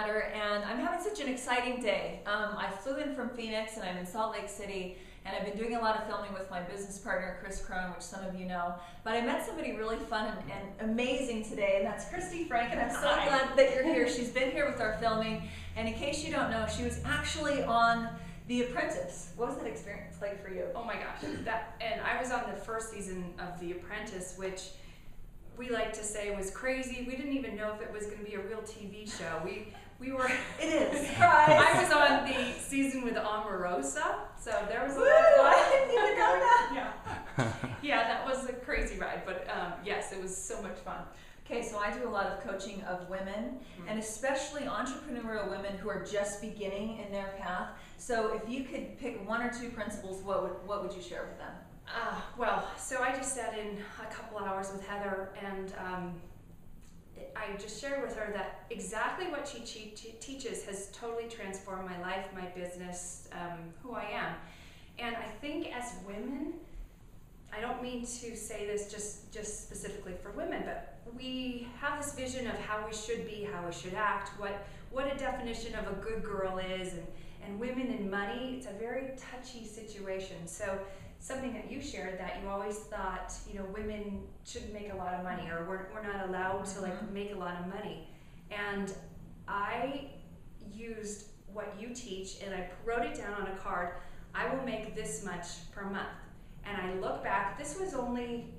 matter, and I'm having such an exciting day. I flew in from Phoenix and I'm in Salt Lake City, and I've been doing a lot of filming with my business partner, Kristi, which some of you know. But I met somebody really fun and amazing today, and that's Kristi Frank, and I'm so glad that you're here. She's been here with our filming, and in case you don't know, she was actually on The Apprentice. What was that experience like for you? Oh my gosh, and I was on the first season of The Apprentice, which we like to say was crazy. We didn't even know if it was going to be a real TV show. We were. It is. I was on the season with Omarosa, so there was a lot. I didn't even know that. Yeah, that was a crazy ride, but yes, it was so much fun. Okay, so I do a lot of coaching of women, and especially entrepreneurial women who are just beginning in their path. So if you could pick one or two principles, what would you share with them? Well, so I just sat in a couple hours with Heather, and I just shared with her that exactly what she teaches has totally transformed my life, my business, who I am. And I think as women, I don't mean to say this just specifically for women, but we have this vision of how we should be, how we should act, what a definition of a good girl is, and women and money, it's a very touchy situation. So something that you shared, that you always thought, women shouldn't make a lot of money, or we're not allowed to make a lot of money. And I used what you teach, and I wrote it down on a card. I will make this much per month. And I look back, this was only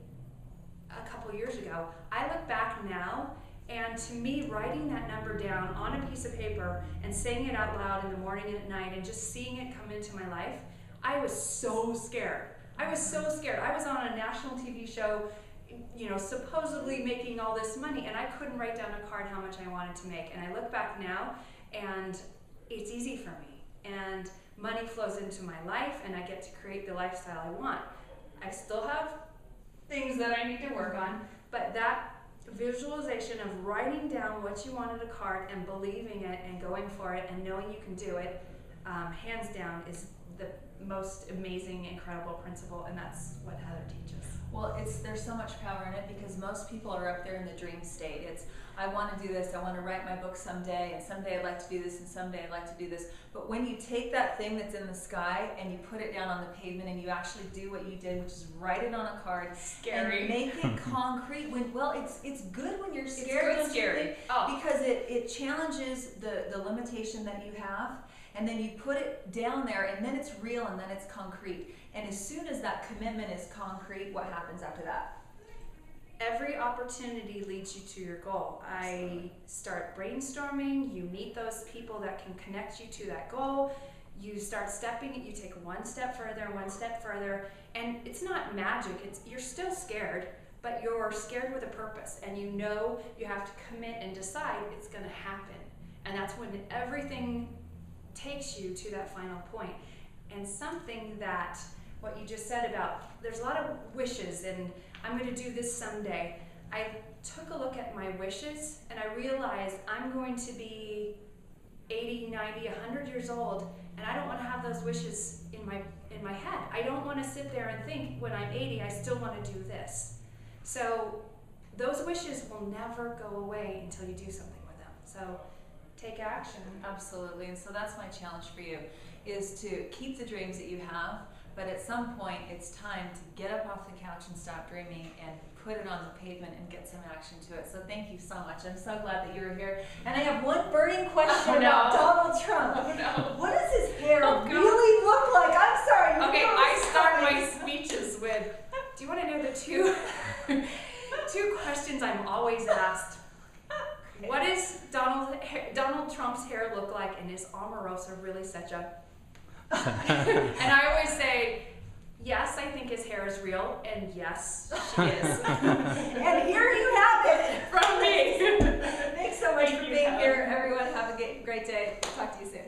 a couple years ago. I look back now, and to me, writing that number down on a piece of paper and saying it out loud in the morning and at night and just seeing it come into my life, I was so scared. I was so scared. I was on a national TV show, supposedly making all this money, and I couldn't write down a card how much I wanted to make. And I look back now, and it's easy for me. And money flows into my life, and I get to create the lifestyle I want. I still have things that I need to work on, but that visualization of writing down what you want on a card and believing it and going for it and knowing you can do it, hands down, is the most amazing, incredible principle, and that's what Heather teaches. Well, there's so much power in it, because most people are up there in the dream state. It's, I want to do this, I want to write my book someday, and someday I'd like to do this, and someday I'd like to do this. But when you take that thing that's in the sky and you put it down on the pavement and you actually do what you did, which is write it on a card, Scary. and make it concrete. It's good when you're scared. It's good scary. Because it challenges the limitation that you have. And then you put it down there, and then it's real, and then it's concrete. And as soon as that commitment is concrete, what happens after that? Every opportunity leads you to your goal. I start brainstorming, you meet those people that can connect you to that goal, you start stepping, you take one step further, and it's not magic, you're still scared, but you're scared with a purpose, and you have to commit and decide it's gonna happen. And that's when everything takes you to that final point. And something that, what you just said about, there's a lot of wishes, and I'm going to do this someday. I took a look at my wishes, and I realized I'm going to be 80, 90, 100 years old, and I don't want to have those wishes in my head. I don't want to sit there and think, when I'm 80, I still want to do this. So those wishes will never go away until you do something with them. So take action. Absolutely. And so that's my challenge for you, is to keep the dreams that you have, but at some point it's time to get up off the couch and stop dreaming and put it on the pavement and get some action to it. So thank you so much. I'm so glad that you were here. And I have one burning question about Donald Trump. What does his hair really look like? I'm sorry. Okay, I start my speeches with, do you want to know the two questions I'm always asked? What does Donald Trump's hair look like, and is Omarosa really such a... And I always say, yes, I think his hair is real, and yes, she is. And here you have it. From me. Thanks so much for being here, everyone. Have a great day. Talk to you soon.